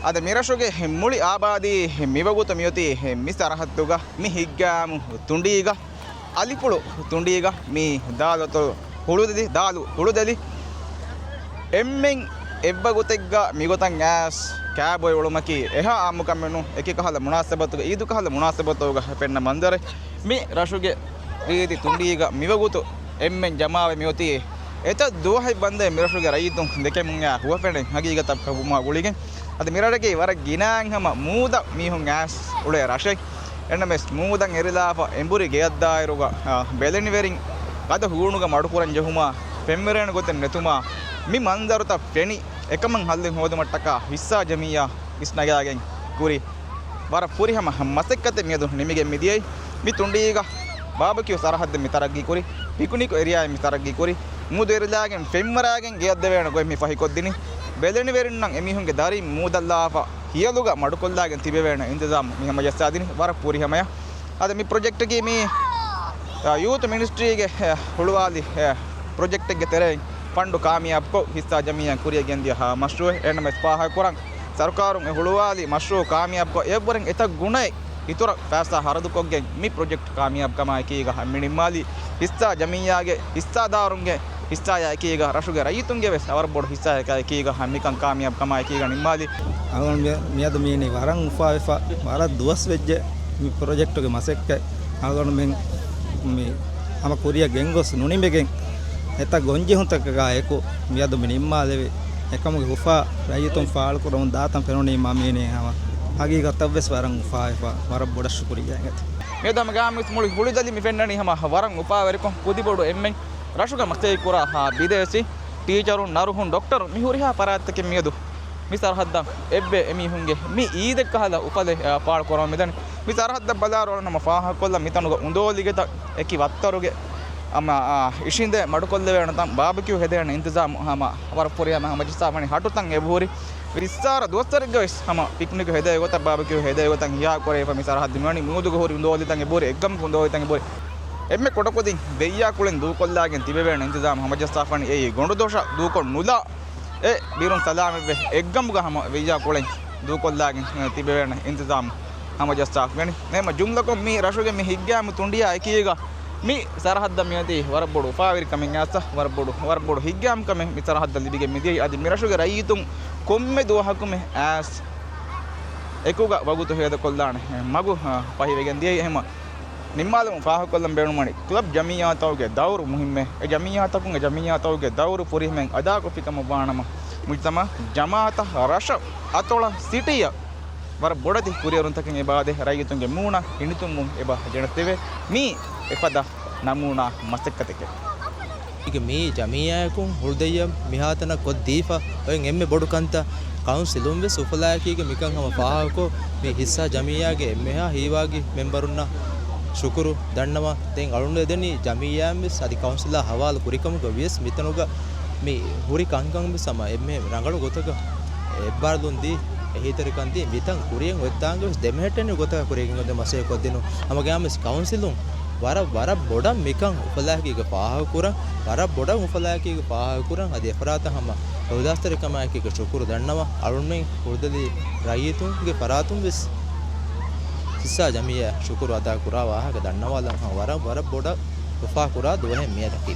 අද මිරෂුගේ මුಳಿ ආබාදී මිවගුත මියොති මිසරහත්තුග මි හිග්ගාමු තුಂಡೀಗ ಅಲಿಪುಳು ತುಂಡೀಗ ಮೀ ದಾಲತು ಹುಳುದಿ ದಾಲು ಹುಳುದಲಿ ಎಮ್ಮೆಂ ಎಬ್ಬಗುತೆಗ್ಗ ಮಿಗೊತಂ ಆಸ್ ಕ್ಯಾಬೊಯ್ ಉಳುಮಕಿ ಎಹ ಆಮುಕಮ್ಮೆನು ಎಕಿ ಕಹಲ ಮುನಾಸಬತ್ತುಗ ಈದು ಕಹಲ ಮುನಾಸಬತ್ತುಗ ಪೆನ್ನ ಮಂದರೆ ಮಿ ರಶುಗೆ ರೀತಿ ತುಂಡೀಗ ಮಿವಗುತು ಎಮ್ಮೆಂ ಜಮಾವೆ ಮಿಯೊತಿ ಎತ ದೋಹೈ ಬಂದೆ ಮಿರಶುಗೆ ರೈತು ದೆಕೆ ಮುಂಗ ಹುವಪೆಣೆ ಹಗೀಗ ತಪ್ಪ ಹುಮ ಉಳಿಗೆ ಅದು ಮಿರಡಗೆ ವರ ಗಿನಾಂಗ್ ಹಮ ಮೂದ ಮೀಹುಂ ಆಸ್ ಉಳೆ ರಶೆ එන්න මේ ස්මූදන් එරිලාප එඹුරි ගෙයද්දායරුග බෙලෙනි වෙරින් අද හූණුග මඩුකුරන් ජහුමා පෙම්මරේන ගොතෙන් netumaa මි මන්දරත පෙනි එකමන් හල්ලෙන් හොද මට්ටක හිස්සා ජමියා ඉස්නගයාගෙන් කුරි වර පුරිහම මසෙක්කතේ මියදු නිමිගෙන් මිදියයි මි තුණ්ඩීග බාබකියු සරහද්ද මිතරග්ගී කුරි පිකුනිකු එරියායි මිතරග්ගී කුරි මුදු එරිලාගෙන් පෙම්මරාගෙන් ගෙයද්ද වේන ගොයි මි ෆහිකොද්දිනි බෙලෙනි වෙරින් නම් එමිහුන්ගේ දරි මූදල්ලාප හියලුග මඩුකොල්ලාගෙන් තිබෙවේන ඉන්තසාම් මිහම යස්සාදින වර පුරිහමය අද මේ ප්‍රොජෙක්ට් එකේ මේ ಯೂತ್ ಮಿನಿಸ್ಟ್ರಿಗೆ ಹುಳುವಾಲಿ ಪ್ರೊಜೆಕ್ಟ್ ಗೆ ತೆರೆ ಫಂಡು ಕಾಮಿಯಾಬ್ ಕೊ ಹಿಸ್ಸಾ ಜಮಿಯಾ ಕುರಿಯ ಗೆಂದಿಯ ಮಶ್ರೂ ಎನ್ನ ಮೆ ಸ್ಪಾಹ ಕುರಂ ಸರ್ಕಾರು ಹುಳುವಾಲಿ ಮಶ್ರೂ ಕಾಮಿಯಾಬ್ ಕೊ ಎಬ್ಬರೆಂ ಎತ ಗುಣೈ ಇತುರ ಫಾಸಾ ಹರದು ಕೊಗ್ಗೆ ಮಿ ಪ್ರೊಜೆಕ್ಟ್ ಕಾಮಿಯಾಬ್ ಕಮಾಯ ಕೀಗ ಮಿನಿಮಾಲಿ ಹಿಸ್ಸಾ ಜಮಿಯಾಗೆ ಹಿಸ್ಸಾದಾರುಂಗೆ ಹಿಸ್ಸಾ ಯಾಕೀಗ ರಶುಗೆ ರೈತುಂಗೆ ವೆಸ್ ಅವರ ಬೋರ್ಡ್ ಹಿಸ್ಸಾ ಯಾಕೀಗ ಮಿಕಂ ಕಾಮಿಯಾಬ್ ಕಮಾಯ ಕೀಗ ನಿಮ್ಮಾಲಿ ಅವನ್ මියද මේනේ වරන් උපාවෙෆා වර දුවස් වෙජ්ජ මේ ප්‍රොජෙක්ට් එක මසෙක්ක අගොන මෙන් මේ අම කොරියා ගෙන්ගොස් නුනිඹෙගෙන් එත ගොන්ජි හුතක ගායකෝ මියද මිනිම්මා ලෙවේ එකමගේ උපා රයිතුම් ෆාල් කරොන් දාතම් පෙරොනේ මාමේනේ හම හගී ගතවස් වරන් උපාවෙෆා වර බොඩ ශුක්‍රියා ගත මේ දම ගාමිස් මුලි හුලිදලි මිෆෙන්නනි හම වරන් උපා වෙරකො කුදි බොඩ එම්මෙන් රශුක මස්තේ කුරා හා විදේසි ටීචරුන් නරුහුන් ડોක්ටර් මිහුරිහා පරාත්තකෙ මියදු මිසරහද්දම් එබ්බේ එමිහුන්ගේ මි ඊදෙක් කහලා උපලේ පාල් කරව මෙදන් මිසරහද්ද බලාරවල නම ෆාහ කොල්ල මිතනුග උඳෝලිගෙත එකි වත්තරුගේ අම ඉෂින්ද මඩුකොල්ල වේන තම් බාබකියු හෙදෙන ඉන්තසාම් හම වර පොරියම මජිස්තාමනි හටුතන් එබෝරි විස්සාර දොස්තරෙක් ගයිස් හම පික්නික හෙදේ ගොත බාබකියු හෙදේ ගොතන් හියා කරේ ෆ මිසරහද්ද මෙවනි මුදුග හොරි උඳෝලිතන් එබෝරි එක්ගම් උඳෝලිතන් එබෝරි එම්මේ කොටකොදින් දෙයියා කුලෙන් දූ කොල්ලාගෙන් තිබෙවේන ඉන්තසාම් මජිස්තාෆනි ඒ ගොඬ දෝෂ දූ කො නුලා ඒ බීරුන් සලාම වෙ එක්ගම් ගහම වෙයියා කොලෙන් දූ කොල්ලාගෙන් තිබෙවේන ඉන්තසාම් මජිස්තාෆ වෙනි නෙම ජුම්ලකො මි රශුගේ මි හිග්ගාම තුණ්ඩියා එකීගා මි සරහද්ද මියති වරබොඩු ෆාවිර කමින් ආස වරබොඩු හිග්ගාම් කම මි සරහද්ද ලිබිගෙ මිදී අදි මි රශුගේ රයිතුම් කොම්මෙ දුවහකුම ඇස් එකුග වගුතු හේද කොල්ලානේ මගු පහි වෙගෙන් දියි එහෙම ನಿಮ್ಮಾಲಂ ಫಾಹ ಕೊಲ್ಲಂ ಬೇಣು ಮಾಡಿ ಕ್ಲಬ್ ಜಮಿಯಾತೌಗೆ ದೌರು ಮುಹಿಮ್ಮೆ ಎ ಜಮಿಯಾತಕುಂಗೆ ಜಮಿಯಾತೌಗೆ ದೌರು ಪುರಿಮೆಂ ಅದಾ ಕೊಫಿಕಮ ಬಾಣಮ ಮುಜ್ತಮ ಜಮಾತ ರಶ ಅತೋಳ ಸಿಟಿಯ ವರ ಬೊಡದಿ ಕುರಿಯರುಂತಕಂ ಎಬಾದೆ ರೈಗಿತುಂಗೆ ಮೂಣ ಇಣಿತುಂ ಎಬ ಜಣತೆವೆ ಮೀ ಎಫದ ನಮೂನಾ ಮಸಕ್ಕತೆಕೆ ಈಗ ಮೀ ಜಮಿಯಾಕುಂ ಹುರ್ದಯ್ಯ ಮಿಹಾತನ ಕೊದ್ದೀಫಾ ಒಯಂ ಎಮ್ಮೆ ಬೊಡುಕಂತ ಕೌನ್ಸಿಲುಂ ವೆ ಸುಫಲಾಕಿಗೆ ಮಿಕಂ ಹಮ ಫಾಹಕೋ ಮೀ ಹಿಸ್ಸಾ ಜಮಿಯಾಗೆ ಎಮ್ಮೆಹಾ ಹೀವಾಗಿ ಮೆಂಬರುನ್ನ ಶುಕರು ದಣ್ಣವ ತೆಂಗ್ ಅಳುಂಡೆ ದೆನಿ ಜಮಿಯಾಂ ಬಿಸ್ ಅದಿ ಕೌನ್ಸಿಲಾ ಹವಾಲ್ ಕುರಿಕಮ ಗವಿಯಸ್ ಮಿತನುಗ ಮಿ ಹುರಿ ಕಂಕಂ ಬಿಸ್ ಸಮ ಎಮ್ಮೆ ರಂಗಳು ಗೊತಕ ಎಬ್ಬಾರ್ದುಂದಿ ಎಹಿತರಿ ಕಂದಿ ಮಿತಂ ಕುರಿಯಂ ಒತ್ತಾಂಗ ಬಿಸ್ ದೆಮೆහෙටෙනි ಗೊತಕ ಕುರಿಯಂ ಗೊದೆ ಮಸೆ ಕೊದ್ದಿನು ಅಮಗಾಂ ಬಿಸ್ ಕೌನ್ಸಿಲುಂ ವರ ಬೊಡ ಮಿಕಂ ಉಫಲಾಕಿಗೆ ಪಾಹ ಕುರ ವರ ಬೊಡ ಉಫಲಾಕಿಗೆ ಪಾಹ ಕುರ ಅದಿ ಎಫರಾತ ಹಮ ಹೌದಾಸ್ತರಿ ಕಮಾಕಿಗೆ ಶುಕರು ದಣ್ಣವ ಅಳುಂಡೆ ಹುರ್ದಲಿ ರೈತುಂಗೆ ಫರಾತುಂ ಬಿಸ್ ಹಿಸ್ಸಾ ಜಮಿಯ ಶುಕರು ಅದಾ ಕುರಾ ವಾಹಕ ದಣ್ಣವಾಲ ವರ ಬೊಡ ಉಫಾ ಕುರಾ ದೋಹೆ ಮಿಯ ದಕಿ